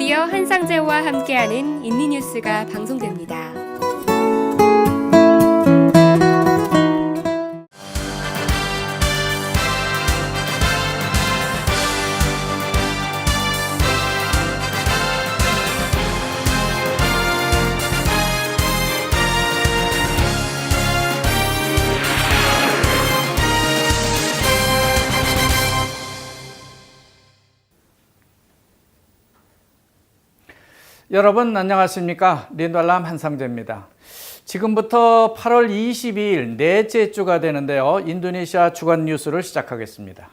드디어 한상재와 함께하는 인리뉴스가 방송됩니다. 여러분 안녕하십니까? 린달람 한상재입니다. 지금부터 8월 22일 넷째 주가 되는데요. 인도네시아 주간 뉴스를 시작하겠습니다.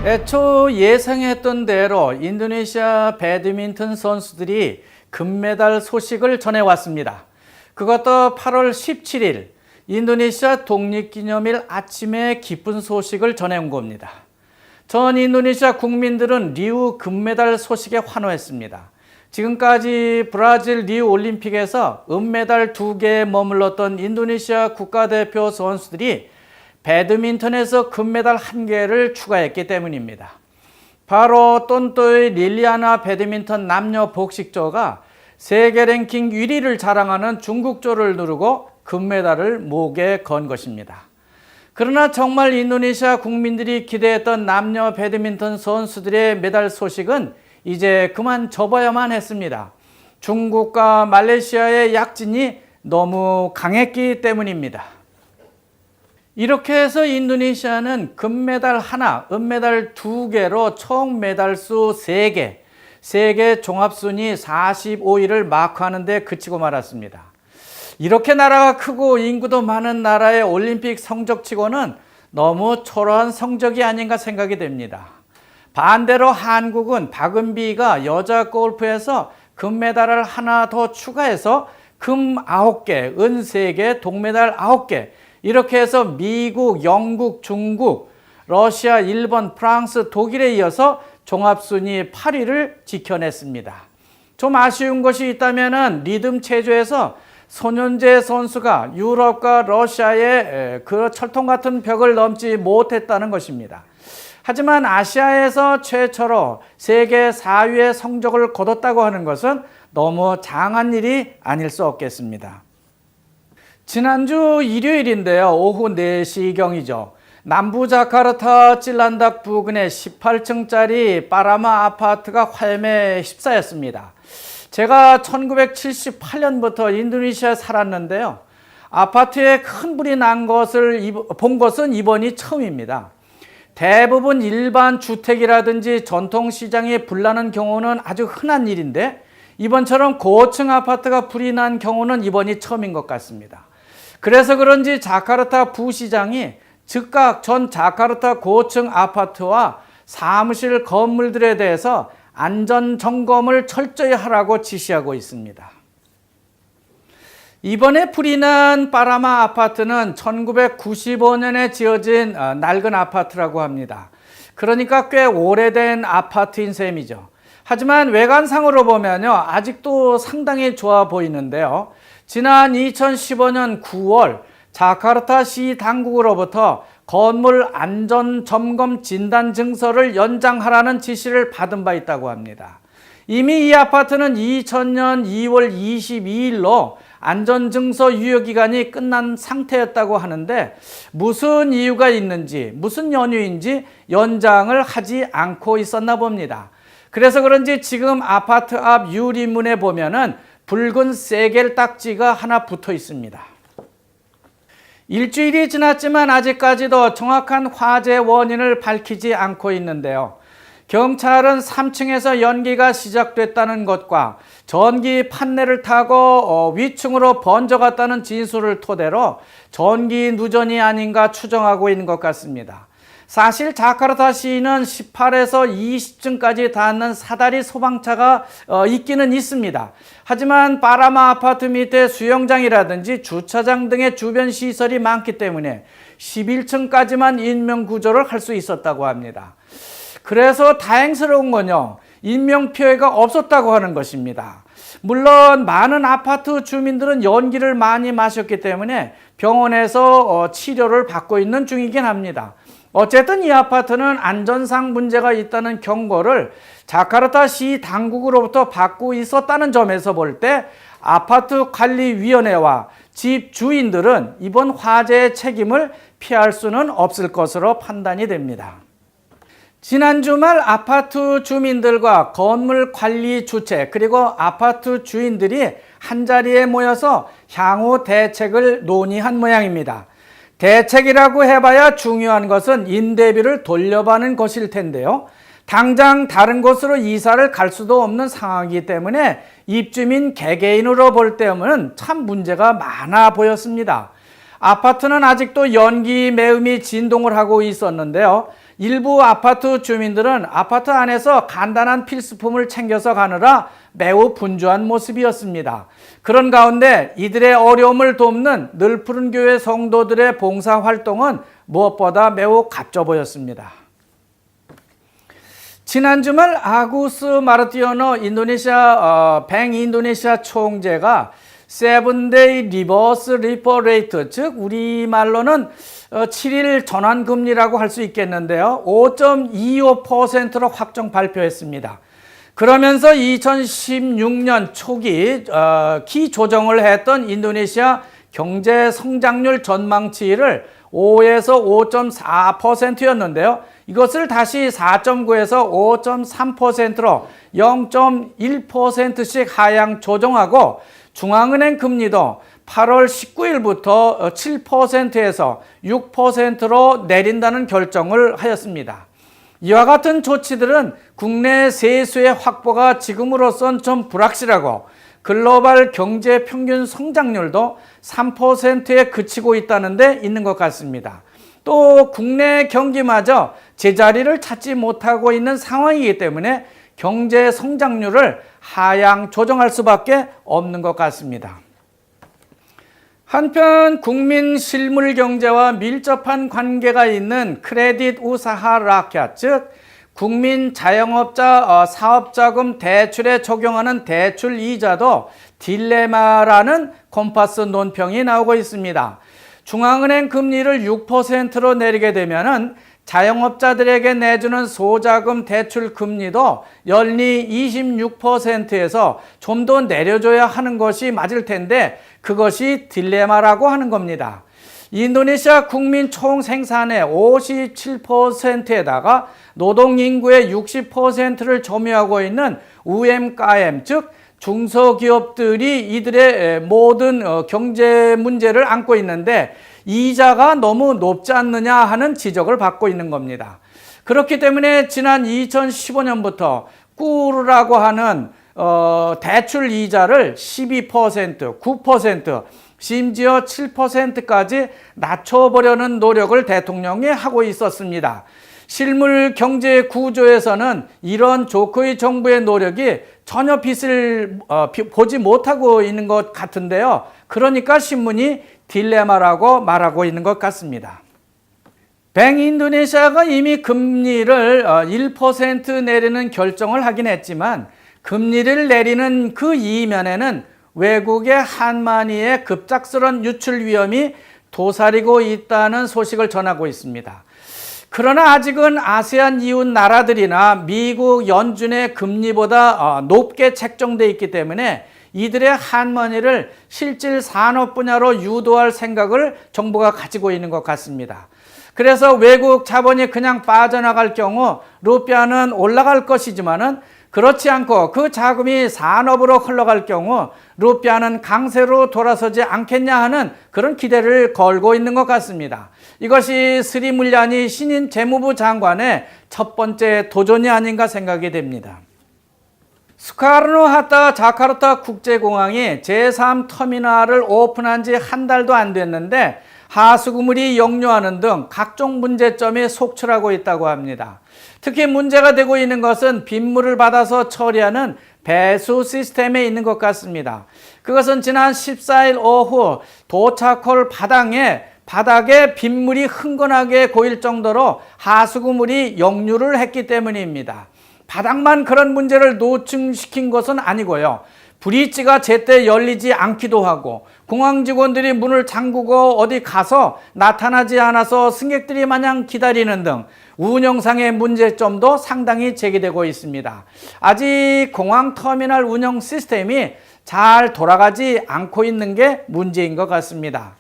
애초 예상했던 대로 인도네시아 배드민턴 선수들이 금메달 소식을 전해왔습니다. 그것도 8월 17일 인도네시아 독립기념일 아침에 기쁜 소식을 전해온 겁니다. 전 인도네시아 국민들은 리우 금메달 소식에 환호했습니다. 지금까지 브라질 리우 올림픽에서 은메달 2개에 머물렀던 인도네시아 국가대표 선수들이 배드민턴에서 금메달 1개를 추가했기 때문입니다. 바로 똔또의 릴리아나 배드민턴 남녀 복식조가 세계 랭킹 1위를 자랑하는 중국조를 누르고 금메달을 목에 건 것입니다. 그러나 정말 인도네시아 국민들이 기대했던 남녀 배드민턴 선수들의 메달 소식은 이제 그만 접어야만 했습니다. 중국과 말레이시아의 약진이 너무 강했기 때문입니다. 이렇게 해서 인도네시아는 금메달 1, 은메달 2개로 총 메달수 3개, 세계 종합순위 45위를 마크하는 데 그치고 말았습니다. 이렇게 나라가 크고 인구도 많은 나라의 올림픽 성적치고는 너무 초라한 성적이 아닌가 생각이 됩니다. 반대로 한국은 박은비가 여자 골프에서 금메달을 하나 더 추가해서 금 9개, 은 3개, 동메달 9개 이렇게 해서 미국, 영국, 중국, 러시아, 일본, 프랑스, 독일에 이어서 종합순위 8위를 지켜냈습니다. 좀 아쉬운 것이 있다면 리듬 체조에서 손현재 선수가 유럽과 러시아의 그 철통 같은 벽을 넘지 못했다는 것입니다. 하지만 아시아에서 최초로 세계 4위의 성적을 거뒀다고 하는 것은 너무 장한 일이 아닐 수 없겠습니다. 지난주 일요일인데요. 오후 4시경이죠. 남부 자카르타 찔란닥 부근의 18층짜리 파라마 아파트가 화염에 휩싸였습니다. 제가 1978년부터 인도네시아에 살았는데요. 아파트에 큰 불이 난 것을 본 것은 이번이 처음입니다. 대부분 일반 주택이라든지 전통시장에 불나는 경우는 아주 흔한 일인데 이번처럼 고층 아파트가 불이 난 경우는 이번이 처음인 것 같습니다. 그래서 그런지 자카르타 부시장이 즉각 전 자카르타 고층 아파트와 사무실 건물들에 대해서 안전 점검을 철저히 하라고 지시하고 있습니다. 이번에 불이 난 파라마 아파트는 1995년에 지어진 낡은 아파트라고 합니다. 그러니까 꽤 오래된 아파트인 셈이죠. 하지만 외관상으로 보면요, 아직도 상당히 좋아 보이는데요. 지난 2015년 9월 자카르타 시 당국으로부터 건물 안전 점검 진단 증서를 연장하라는 지시를 받은 바 있다고 합니다. 이미 이 아파트는 2000년 2월 22일로 안전 증서 유효 기간이 끝난 상태였다고 하는데 무슨 이유가 있는지 무슨 연유인지 연장을 하지 않고 있었나 봅니다. 그래서 그런지 지금 아파트 앞 유리문에 보면은 붉은 세겔 딱지가 하나 붙어 있습니다. 일주일이 지났지만 아직까지도 정확한 화재 원인을 밝히지 않고 있는데요. 경찰은 3층에서 연기가 시작됐다는 것과 전기 판넬을 타고 위층으로 번져갔다는 진술을 토대로 전기 누전이 아닌가 추정하고 있는 것 같습니다. 사실 자카르타 시는 18에서 20층까지 닿는 사다리 소방차가 있기는 있습니다. 하지만 파라마 아파트 밑에 수영장이라든지 주차장 등의 주변 시설이 많기 때문에 11층까지만 인명구조를 할 수 있었다고 합니다. 그래서 다행스러운 건요, 인명피해가 없었다고 하는 것입니다. 물론 많은 아파트 주민들은 연기를 많이 마셨기 때문에 병원에서 치료를 받고 있는 중이긴 합니다. 어쨌든 이 아파트는 안전상 문제가 있다는 경고를 자카르타시 당국으로부터 받고 있었다는 점에서 볼 때 아파트 관리위원회와 집 주인들은 이번 화재의 책임을 피할 수는 없을 것으로 판단이 됩니다. 지난 주말 아파트 주민들과 건물 관리 주체 그리고 아파트 주인들이 한자리에 모여서 향후 대책을 논의한 모양입니다. 대책이라고 해봐야 중요한 것은 임대비를 돌려받는 것일 텐데요. 당장 다른 곳으로 이사를 갈 수도 없는 상황이기 때문에 입주민 개개인으로 볼 때는 참 문제가 많아 보였습니다. 아파트는 아직도 연기 매음이 진동을 하고 있었는데요. 일부 아파트 주민들은 아파트 안에서 간단한 필수품을 챙겨서 가느라 매우 분주한 모습이었습니다. 그런 가운데 이들의 어려움을 돕는 늘푸른 교회 성도들의 봉사활동은 무엇보다 매우 값져 보였습니다. 지난 주말 아구스 마르티오노 뱅 인도네시아 총재가 세븐데이 리버스 리포 레이트, 즉 우리말로는 7일 전환금리라고 할 수 있겠는데요. 5.25%로 확정 발표했습니다. 그러면서 2016년 초기 기조정을 했던 인도네시아 경제 성장률 전망치를 5에서 5.4%였는데요. 이것을 다시 4.9에서 5.3%로 0.1%씩 하향 조정하고 중앙은행 금리도 8월 19일부터 7%에서 6%로 내린다는 결정을 하였습니다. 이와 같은 조치들은 국내 세수의 확보가 지금으로선 좀 불확실하고 글로벌 경제 평균 성장률도 3%에 그치고 있다는 데 있는 것 같습니다. 또 국내 경기마저 제자리를 찾지 못하고 있는 상황이기 때문에 경제 성장률을 하향 조정할 수밖에 없는 것 같습니다. 한편 국민 실물 경제와 밀접한 관계가 있는 크레딧 우사하 라켓, 즉 국민 자영업자 사업자금 대출에 적용하는 대출 이자도 딜레마라는 콤파스 논평이 나오고 있습니다. 중앙은행 금리를 6%로 내리게 되면은 자영업자들에게 내주는 소자금 대출 금리도 연리 26%에서 좀 더 내려줘야 하는 것이 맞을 텐데 그것이 딜레마라고 하는 겁니다. 인도네시아 국민 총 생산의 57%에다가 노동인구의 60%를 점유하고 있는 UMKM, 즉 중소기업들이 이들의 모든 경제 문제를 안고 있는데 이자가 너무 높지 않느냐 하는 지적을 받고 있는 겁니다. 그렇기 때문에 지난 2015년부터 꾸르라고 하는 대출 이자를 12%, 9%, 심지어 7%까지 낮춰보려는 노력을 대통령이 하고 있었습니다. 실물 경제 구조에서는 이런 조코이 정부의 노력이 전혀 빛을 보지 못하고 있는 것 같은데요. 그러니까 신문이 딜레마라고 말하고 있는 것 같습니다. 뱅 인도네시아가 이미 금리를 1% 내리는 결정을 하긴 했지만 금리를 내리는 그 이면에는 외국의 한마니의 급작스러운 유출 위험이 도사리고 있다는 소식을 전하고 있습니다. 그러나 아직은 아세안 이웃 나라들이나 미국 연준의 금리보다 높게 책정되어 있기 때문에 이들의 한머니를 실질 산업 분야로 유도할 생각을 정부가 가지고 있는 것 같습니다. 그래서 외국 자본이 그냥 빠져나갈 경우 루피아는 올라갈 것이지만은 그렇지 않고 그 자금이 산업으로 흘러갈 경우 루피아는 강세로 돌아서지 않겠냐 하는 그런 기대를 걸고 있는 것 같습니다. 이것이 스리물야니 신인 재무부 장관의 첫 번째 도전이 아닌가 생각이 됩니다. 스카르노하타 자카르타 국제공항이 제3터미널을 오픈한 지 한 달도 안 됐는데 하수구물이 역류하는 등 각종 문제점이 속출하고 있다고 합니다. 특히 문제가 되고 있는 것은 빗물을 받아서 처리하는 배수 시스템에 있는 것 같습니다. 그것은 지난 14일 오후 도착홀 바닥에 빗물이 흥건하게 고일 정도로 하수구물이 역류를 했기 때문입니다. 바닥만 그런 문제를 노출시킨 것은 아니고요. 브릿지가 제때 열리지 않기도 하고 공항 직원들이 문을 잠그고 어디 가서 나타나지 않아서 승객들이 마냥 기다리는 등 운영상의 문제점도 상당히 제기되고 있습니다. 아직 공항 터미널 운영 시스템이 잘 돌아가지 않고 있는 게 문제인 것 같습니다.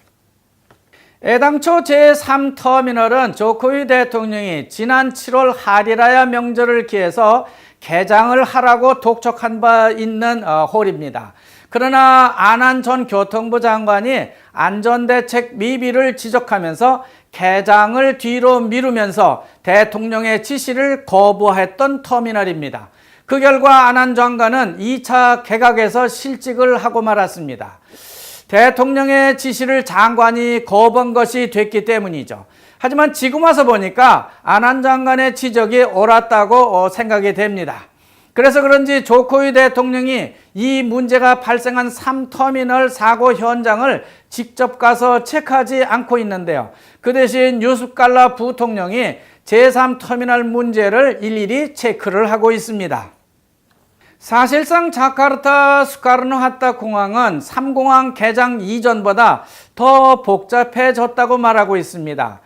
애당초 제3터미널은 조코위 대통령이 지난 7월 하리라야 명절을 기해서 개장을 하라고 독촉한 바 있는 홀입니다. 그러나 안한 전 교통부 장관이 안전대책 미비를 지적하면서 개장을 뒤로 미루면서 대통령의 지시를 거부했던 터미널입니다. 그 결과 안한 장관은 2차 개각에서 실직을 하고 말았습니다. 대통령의 지시를 장관이 거부한 것이 됐기 때문이죠. 하지만 지금 와서 보니까 안한 장관의 지적이 옳았다고 생각이 됩니다. 그래서 그런지 조코위 대통령이 이 문제가 발생한 3터미널 사고 현장을 직접 가서 체크하지 않고 있는데요. 그 대신 유숲 칼라 부통령이 제3터미널 문제를 일일이 체크를 하고 있습니다. 사실상 자카르타 수카르노하타 공항은 3공항 개장 이전보다 더 복잡해졌다고 말하고 있습니다.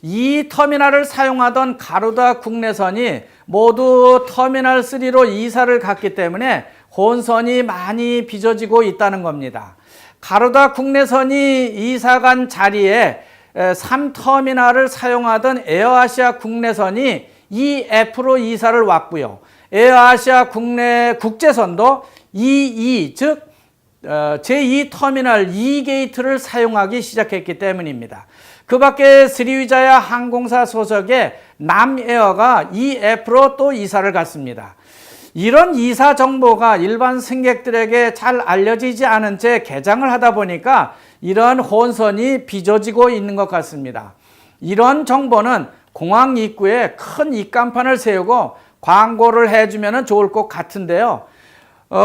이 터미널을 사용하던 가루다 국내선이 모두 터미널 3로 이사를 갔기 때문에 혼선이 많이 빚어지고 있다는 겁니다. 가루다 국내선이 이사 간 자리에 3터미널을 사용하던 에어아시아 국내선이 EF로 이사를 왔고요. 에어아시아 국제선도 EE, 즉 제2터미널 E게이트를 사용하기 시작했기 때문입니다. 그 밖에 스리위자야 항공사 소속의 남에어가 EF로 또 이사를 갔습니다. 이런 이사 정보가 일반 승객들에게 잘 알려지지 않은 채 개장을 하다 보니까 이런 혼선이 빚어지고 있는 것 같습니다. 이런 정보는 공항 입구에 큰 입간판을 세우고 광고를 해주면 좋을 것 같은데요.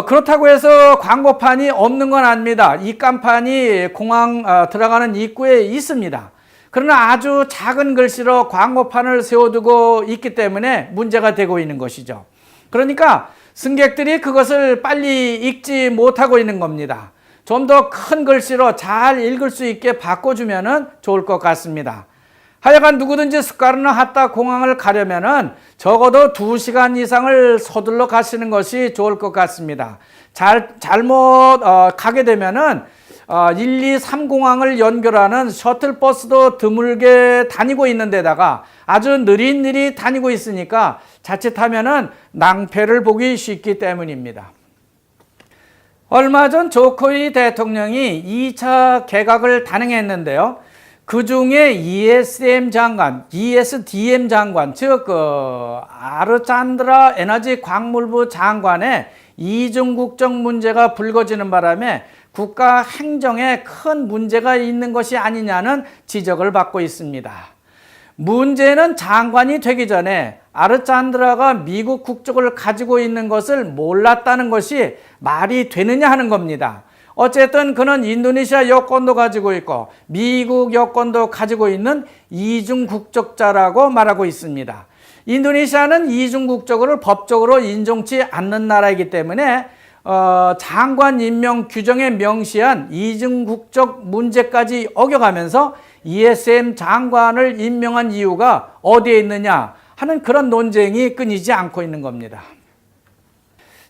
그렇다고 해서 광고판이 없는 건 아닙니다. 입간판이 공항 들어가는 입구에 있습니다. 그러나 아주 작은 글씨로 광고판을 세워두고 있기 때문에 문제가 되고 있는 것이죠. 그러니까 승객들이 그것을 빨리 읽지 못하고 있는 겁니다. 좀 더 큰 글씨로 잘 읽을 수 있게 바꿔주면 좋을 것 같습니다. 하여간 누구든지 수카르노하타 공항을 가려면은 적어도 2시간 이상을 서둘러 가시는 것이 좋을 것 같습니다. 잘못 가게 되면은 1, 2, 3공항을 연결하는 셔틀버스도 드물게 다니고 있는 데다가 아주 느릿느릿 다니고 있으니까 자칫하면은 낭패를 보기 쉽기 때문입니다. 얼마 전 조코위 대통령이 2차 개각을 단행했는데요. 그 중에 ESDM 장관, 즉 아르찬드라 에너지 광물부 장관의 이중국적 문제가 불거지는 바람에 국가 행정에 큰 문제가 있는 것이 아니냐는 지적을 받고 있습니다. 문제는 장관이 되기 전에 아르찬드라가 미국 국적을 가지고 있는 것을 몰랐다는 것이 말이 되느냐 하는 겁니다. 어쨌든 그는 인도네시아 여권도 가지고 있고 미국 여권도 가지고 있는 이중 국적자라고 말하고 있습니다. 인도네시아는 이중 국적을 법적으로 인정치 않는 나라이기 때문에 장관 임명 규정에 명시한 이중 국적 문제까지 어겨가면서 ESM 장관을 임명한 이유가 어디에 있느냐 하는 그런 논쟁이 끊이지 않고 있는 겁니다.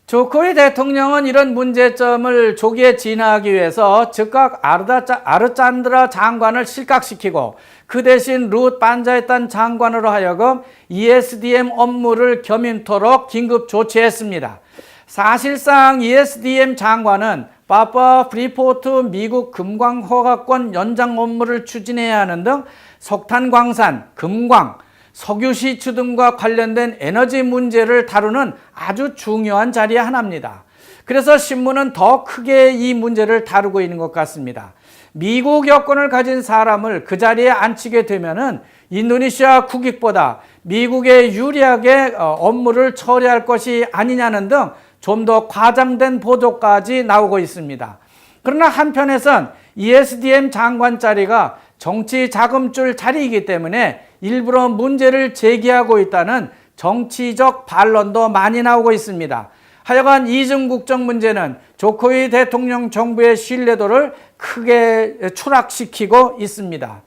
조코위 대통령은 이런 문제점을 조기에 진화하기 위해서 즉각 아르찬드라 장관을 실각시키고 그 대신 룻 반자에탄 장관으로 하여금 ESDM 업무를 겸임토록 긴급 조치했습니다. 사실상 ESDM 장관은 파푸아 프리포트 미국 금광허가권 연장 업무를 추진해야 하는 등 석탄 광산, 금광, 석유 시추 등과 관련된 에너지 문제를 다루는 아주 중요한 자리의 하나입니다. 그래서 신문은 더 크게 이 문제를 다루고 있는 것 같습니다. 미국 여권을 가진 사람을 그 자리에 앉히게 되면은 인도네시아 국익보다 미국에 유리하게 업무를 처리할 것이 아니냐는 등 좀 더 과장된 보도까지 나오고 있습니다. 그러나 한편에선 ESDM 장관 자리가 정치 자금줄 자리이기 때문에 일부러 문제를 제기하고 있다는 정치적 반론도 많이 나오고 있습니다. 하여간 이중 국적 문제는 조코위 대통령 정부의 신뢰도를 크게 추락시키고 있습니다.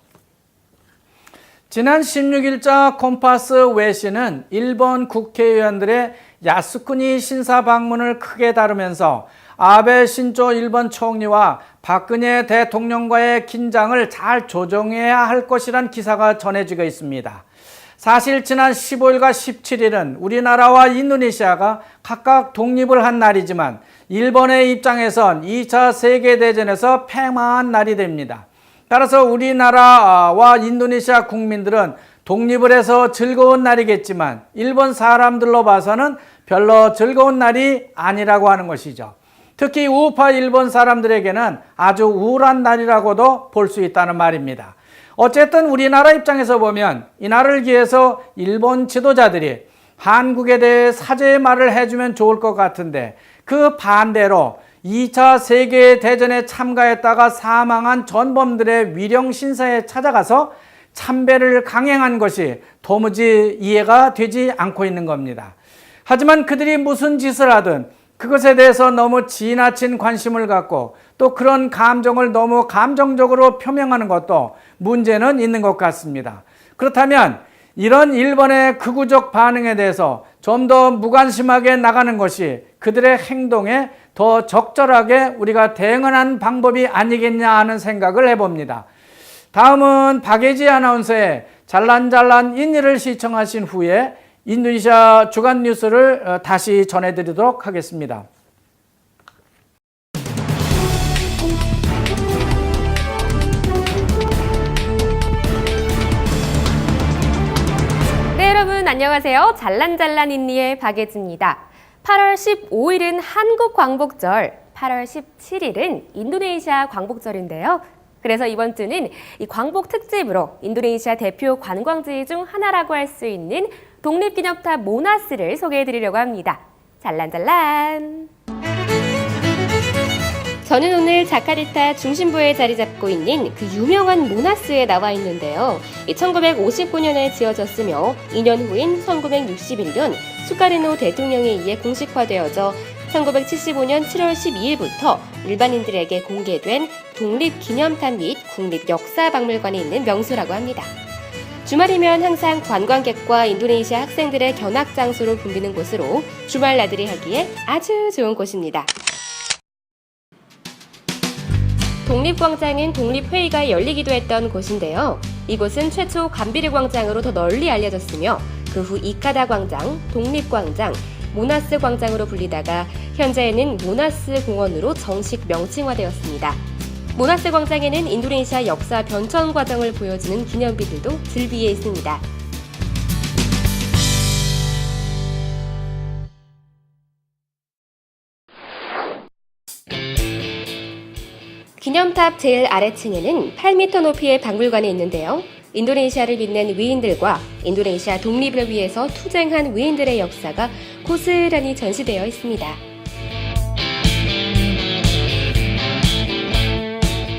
지난 16일자 콤파스 외신은 일본 국회의원들의 야스쿠니 신사 방문을 크게 다루면서 아베 신조 일본 총리와 박근혜 대통령과의 긴장을 잘 조정해야 할 것이란 기사가 전해지고 있습니다. 사실 지난 15일과 17일은 우리나라와 인도네시아가 각각 독립을 한 날이지만 일본의 입장에선 2차 세계대전에서 패망한 날이 됩니다. 따라서 우리나라와 인도네시아 국민들은 독립을 해서 즐거운 날이겠지만 일본 사람들로 봐서는 별로 즐거운 날이 아니라고 하는 것이죠. 특히 우파 일본 사람들에게는 아주 우울한 날이라고도 볼 수 있다는 말입니다. 어쨌든 우리나라 입장에서 보면 이 날을 기해서 일본 지도자들이 한국에 대해 사죄의 말을 해주면 좋을 것 같은데 그 반대로 2차 세계대전에 참가했다가 사망한 전범들의 위령 신사에 찾아가서 참배를 강행한 것이 도무지 이해가 되지 않고 있는 겁니다. 하지만 그들이 무슨 짓을 하든 그것에 대해서 너무 지나친 관심을 갖고 또 그런 감정을 너무 감정적으로 표명하는 것도 문제는 있는 것 같습니다. 그렇다면 이런 일본의 극우적 반응에 대해서 좀 더 무관심하게 나가는 것이 그들의 행동에 더 적절하게 우리가 대응하는 방법이 아니겠냐 하는 생각을 해봅니다. 다음은 박예지 아나운서의 잘난잘난 인니를 시청하신 후에 인도네시아 주간 뉴스를 다시 전해드리도록 하겠습니다. 네, 여러분 안녕하세요. 잘난잘난 인니의 박예지입니다. 8월 15일은 한국 광복절, 8월 17일은 인도네시아 광복절인데요. 그래서 이번 주는 이 광복 특집으로 인도네시아 대표 관광지 중 하나라고 할 수 있는 독립기념탑 모나스를 소개해드리려고 합니다. 잘난잘난! 저는 오늘 자카르타 중심부에 자리 잡고 있는 그 유명한 모나스에 나와 있는데요. 1959년에 지어졌으며 2년 후인 1961년 수카르노 대통령에 의해 공식화되어져 1975년 7월 12일부터 일반인들에게 공개된 독립기념탑 및 국립역사박물관에 있는 명소라고 합니다. 주말이면 항상 관광객과 인도네시아 학생들의 견학 장소로 붐비는 곳으로 주말 나들이 하기에 아주 좋은 곳입니다. 독립광장은 독립회의가 열리기도 했던 곳인데요. 이곳은 최초 감비르 광장으로 더 널리 알려졌으며 그 후 이카다 광장, 독립광장, 모나스 광장으로 불리다가 현재에는 모나스 공원으로 정식 명칭화되었습니다. 모나스 광장에는 인도네시아 역사 변천 과정을 보여주는 기념비들도 즐비해 있습니다. 기념탑 제일 아래층에는 8m 높이의 박물관이 있는데요. 인도네시아를 빛낸 위인들과 인도네시아 독립을 위해서 투쟁한 위인들의 역사가 고스란히 전시되어 있습니다.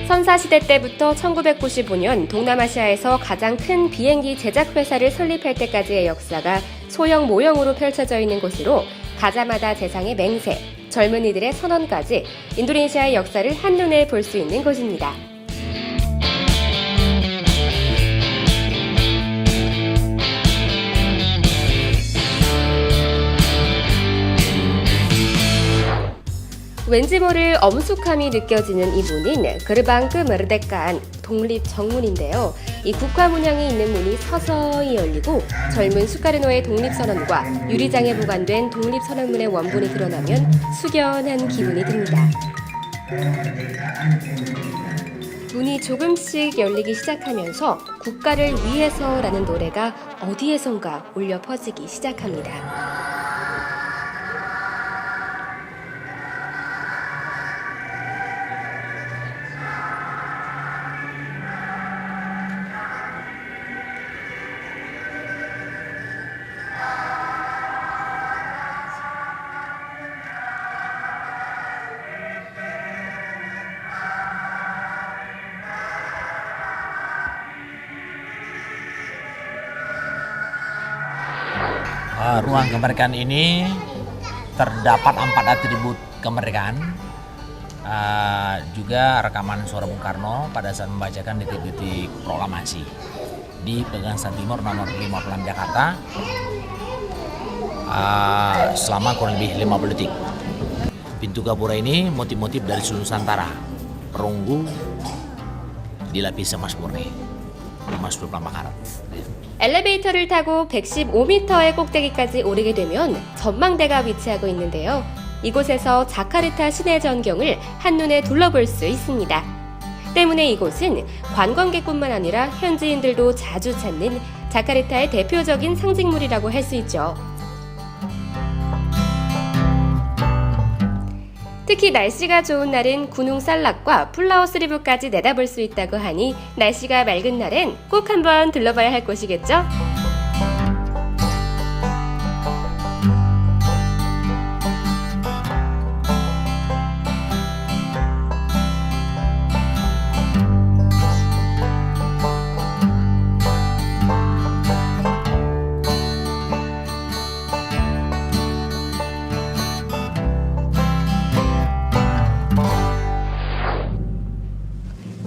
선사시대 때부터 1995년 동남아시아에서 가장 큰 비행기 제작 회사를 설립할 때까지의 역사가 소형 모형으로 펼쳐져 있는 곳으로 가자마다 재상의 맹세, 젊은이들의 선언까지 인도네시아의 역사를 한눈에 볼 수 있는 곳입니다. 왠지 모를 엄숙함이 느껴지는 이 문인 그르방 끄머르데칸 독립 정문인데요. 이 국화 문양이 있는 문이 서서히 열리고 젊은 수카르노의 독립선언과 유리장에 보관된 독립선언문의 원본이 드러나면 숙연한 기분이 듭니다. 문이 조금씩 열리기 시작하면서 국가를 위해서라는 노래가 어디에선가 울려 퍼지기 시작합니다. Ruang kemerdekaan ini terdapat 4 atribut kemerdekaan, juga rekaman suara Bung Karno pada saat membacakan detik-detik proklamasi di Pegangsaan Timur nomor 56 Jakarta selama kurang lebih 50 detik. Pintu gapura ini motif-motif dari seluruh Nusantara, perunggu dilapisi emas murni, emas berlambang karat. 엘리베이터를 타고 115m의 꼭대기까지 오르게 되면 전망대가 위치하고 있는데요. 이곳에서 자카르타 시내 전경을 한눈에 둘러볼 수 있습니다. 때문에 이곳은 관광객뿐만 아니라 현지인들도 자주 찾는 자카르타의 대표적인 상징물이라고 할 수 있죠. 특히 날씨가 좋은 날은 군웅 쌀락과 플라워 스리브까지 내다볼 수 있다고 하니 날씨가 맑은 날엔 꼭 한번 들러봐야 할 곳이겠죠?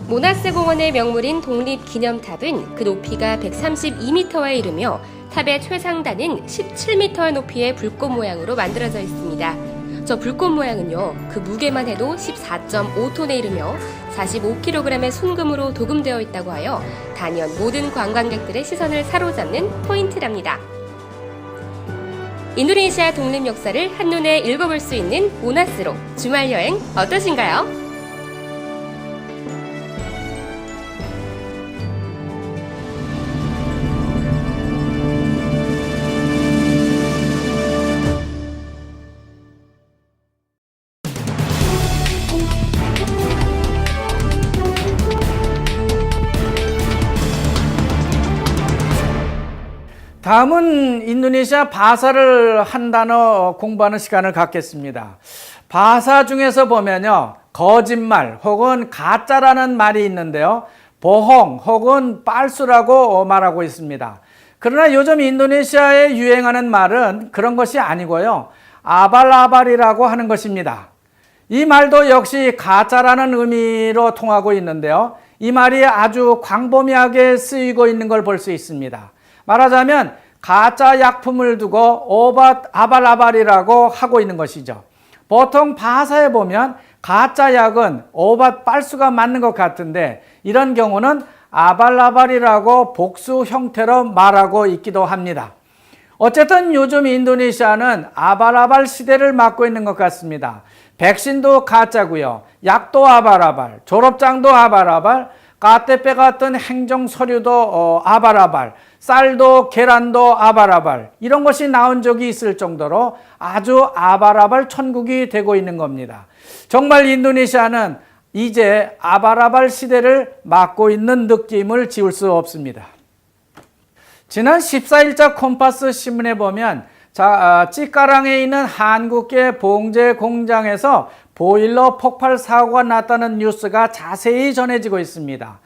모나스 공원의 명물인 독립기념탑은 그 높이가 132m에 이르며 탑의 최상단은 17m의 높이의 불꽃 모양으로 만들어져 있습니다. 저 불꽃 모양은요, 그 무게만 해도 14.5톤에 이르며 45kg의 순금으로 도금되어 있다고 하여 단연 모든 관광객들의 시선을 사로잡는 포인트랍니다. 인도네시아 독립 역사를 한눈에 읽어볼 수 있는 모나스로 주말 여행 어떠신가요? 다음은 인도네시아 바사를 한 단어 공부하는 시간을 갖겠습니다. 바사 중에서 보면요, 거짓말 혹은 가짜라는 말이 있는데요, 보홍 혹은 빨수라고 말하고 있습니다. 그러나 요즘 인도네시아에 유행하는 말은 그런 것이 아니고요, 아발아발이라고 하는 것입니다. 이 말도 역시 가짜라는 의미로 통하고 있는데요, 이 말이 아주 광범위하게 쓰이고 있는 걸 볼 수 있습니다. 말하자면 가짜 약품을 두고 아발아발이라고 하고 있는 것이죠. 보통 바사에 보면 가짜 약은 오밭 빨수가 맞는 것 같은데 이런 경우는 아발아발이라고 복수 형태로 말하고 있기도 합니다. 어쨌든 요즘 인도네시아는 아발아발 시대를 맞고 있는 것 같습니다. 백신도 가짜고요, 약도 아발아발, 졸업장도 아발아발, KTP 같은 행정 서류도 아발아발, 쌀도 계란도 아발아발, 이런 것이 나온 적이 있을 정도로 아주 아발아발 천국이 되고 있는 겁니다. 정말 인도네시아는 이제 아발아발 시대를 맞고 있는 느낌을 지울 수 없습니다. 지난 14일자 콤파스 신문에 보면 찌까랑에 있는 한국계 봉제 공장에서 보일러 폭발 사고가 났다는 뉴스가 자세히 전해지고 있습니다.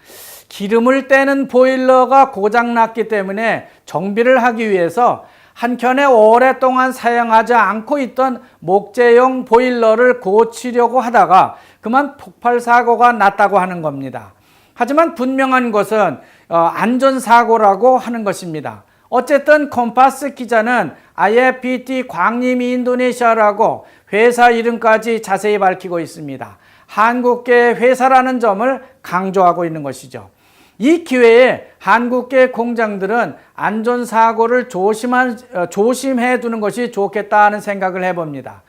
기름을 떼는 보일러가 고장났기 때문에 정비를 하기 위해서 한켠에 오랫동안 사용하지 않고 있던 목재용 보일러를 고치려고 하다가 그만 폭발 사고가 났다고 하는 겁니다. 하지만 분명한 것은 안전사고라고 하는 것입니다. 어쨌든 콤파스 기자는 IFPT 광림 인도네시아라고 회사 이름까지 자세히 밝히고 있습니다. 한국계 회사라는 점을 강조하고 있는 것이죠. 이 기회에 한국계 공장들은 안전사고를 조심해 두는 것이 좋겠다는 생각을 해봅니다.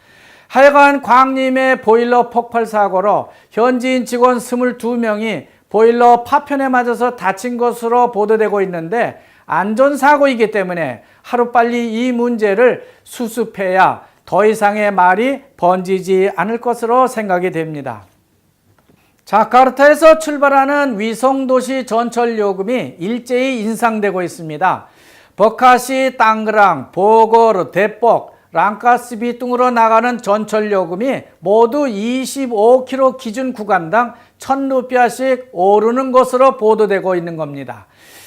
하여간 광림의 보일러 폭발 사고로 현지인 직원 22명이 보일러 파편에 맞아서 다친 것으로 보도되고 있는데 안전사고이기 때문에 하루빨리 이 문제를 수습해야 더 이상의 말이 번지지 않을 것으로 생각이 됩니다. 자카르타에서 출발하는 위성도시 전철요금이 일제히 인상되고 있습니다. 버카시, 땅그랑, 보고르, 데뻑, 랑카스비 등으로 나가는 전철요금이 모두 25km 기준 구간당 1,000루피아씩 오르는 것으로 보도되고 있는 겁니다.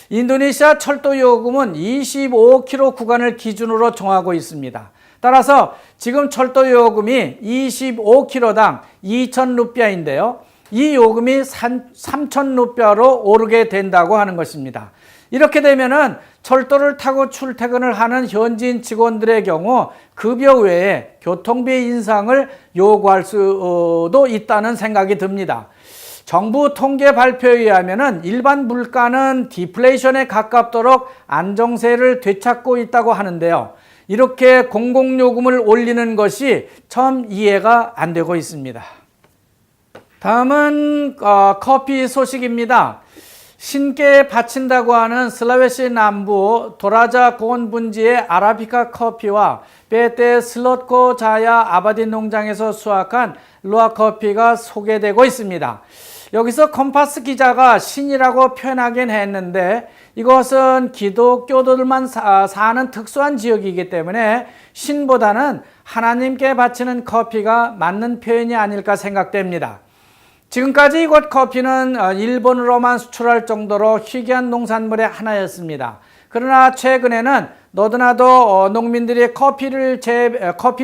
인도네시아 철도 요금은 25km 구간을 기준으로 정하고 있습니다. 따라서 지금 철도 요금이 25km당 2,000루피아인데요. 이 요금이 3,000루피아로 오르게 된다고 하는 것입니다. 이렇게 되면은 철도를 타고 출퇴근을 하는 현지인 직원들의 경우 급여 외에 교통비 인상을 요구할 수도 있다는 생각이 듭니다. 정부 통계 발표에 의하면은 일반 물가는 디플레이션에 가깝도록 안정세를 되찾고 있다고 하는데요. 이렇게 공공요금을 올리는 것이 참 이해가 안 되고 있습니다. 다음은 커피 소식입니다. 신께 바친다고 하는 슬라웨시 남부 도라자 고원 분지의 아라비카 커피와 베테 슬롯코 자야 아바딘 농장에서 수확한 루아 커피가 소개되고 있습니다. 여기서 컴파스 기자가 신이라고 표현하긴 했는데 이것은 기독교도들만 사는 특수한 지역이기 때문에 신보다는 하나님께 바치는 커피가 맞는 표현이 아닐까 생각됩니다. 지금까지 이곳 커피는 일본으로만 수출할 정도로 희귀한 농산물의 하나였습니다. 그러나 최근에는 너도나도 농민들이 커피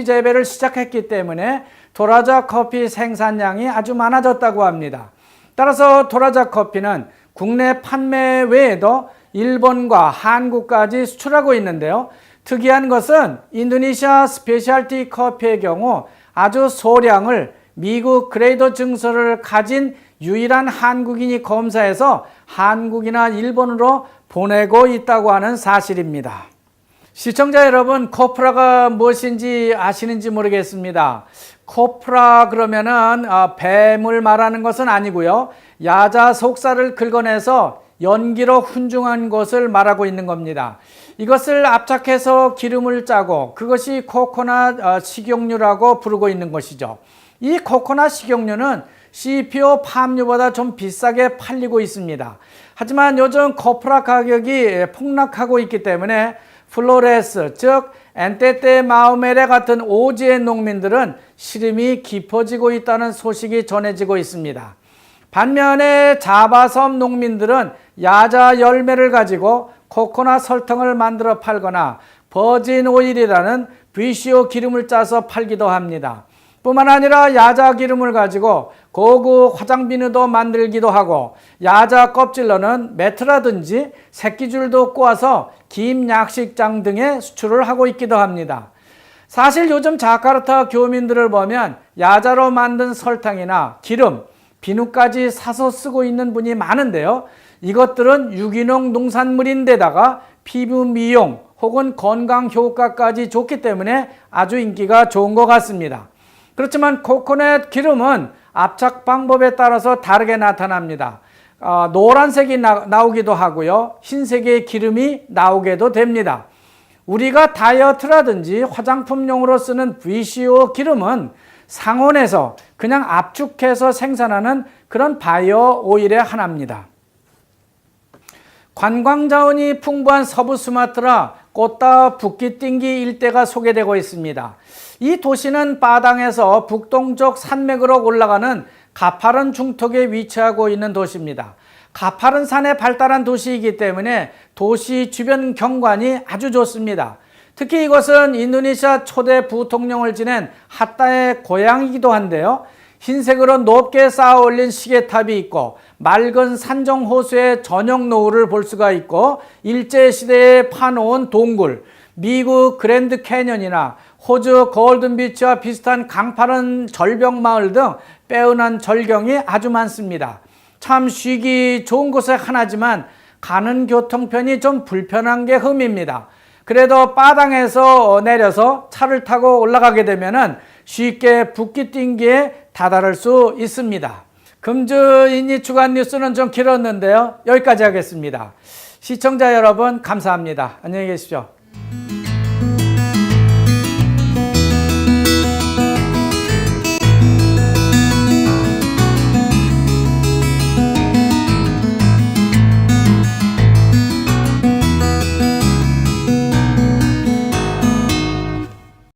재배를 시작했기 때문에 도라자 커피 생산량이 아주 많아졌다고 합니다. 따라서 도라자 커피는 국내 판매 외에도 일본과 한국까지 수출하고 있는데요. 특이한 것은 인도네시아 스페셜티 커피의 경우 아주 소량을 미국 그레이더 증서를 가진 유일한 한국인이 검사해서 한국이나 일본으로 보내고 있다고 하는 사실입니다. 시청자 여러분, 코프라가 무엇인지 아시는지 모르겠습니다. 코프라 그러면은 뱀을 말하는 것은 아니고요. 야자 속살을 긁어내서 연기로 훈중한 것을 말하고 있는 겁니다. 이것을 압착해서 기름을 짜고 그것이 코코넛 식용유라고 부르고 있는 것이죠. 이 코코넛 식용유는 CPO 팜유보다 좀 비싸게 팔리고 있습니다. 하지만 요즘 코프라 가격이 폭락하고 있기 때문에 플로레스, 즉 엔테테 마우메레 같은 오지의 농민들은 시름이 깊어지고 있다는 소식이 전해지고 있습니다. 반면에 자바섬 농민들은 야자 열매를 가지고 코코넛 설탕을 만들어 팔거나 버진 오일이라는 VCO 기름을 짜서 팔기도 합니다. 뿐만 아니라 야자 기름을 가지고 고급 화장 비누도 만들기도 하고 야자 껍질로는 매트라든지 새끼줄도 꼬아서 김 약식장 등에 수출을 하고 있기도 합니다. 사실 요즘 자카르타 교민들을 보면 야자로 만든 설탕이나 기름, 비누까지 사서 쓰고 있는 분이 많은데요. 이것들은 유기농 농산물인데다가 피부 미용 혹은 건강 효과까지 좋기 때문에 아주 인기가 좋은 것 같습니다. 그렇지만 코코넛 기름은 압착 방법에 따라서 다르게 나타납니다. 노란색이 나오기도 하고요. 흰색의 기름이 나오게도 됩니다. 우리가 다이어트라든지 화장품용으로 쓰는 VCO 기름은 상온에서 그냥 압축해서 생산하는 그런 바이오 오일의 하나입니다. 관광자원이 풍부한 서부 수마트라 꽃다 부키띵기 일대가 소개되고 있습니다. 이 도시는 바당에서 북동쪽 산맥으로 올라가는 가파른 중턱에 위치하고 있는 도시입니다. 가파른 산에 발달한 도시이기 때문에 도시 주변 경관이 아주 좋습니다. 특히 이곳은 인도네시아 초대 부통령을 지낸 하타의 고향이기도 한데요. 흰색으로 높게 쌓아 올린 시계탑이 있고 맑은 산정 호수의 저녁 노을을 볼 수가 있고 일제시대에 파놓은 동굴, 미국 그랜드 캐년이나 호주 골든비치와 비슷한 강파른 절벽마을 등 빼어난 절경이 아주 많습니다. 참 쉬기 좋은 곳의 하나지만 가는 교통편이 좀 불편한 게 흠입니다. 그래도 바당에서 내려서 차를 타고 올라가게 되면은 쉽게 부키띵기에 다다를 수 있습니다. 금주인이 주간 뉴스는 좀 길었는데요. 여기까지 하겠습니다. 시청자 여러분 감사합니다. 안녕히 계십시오.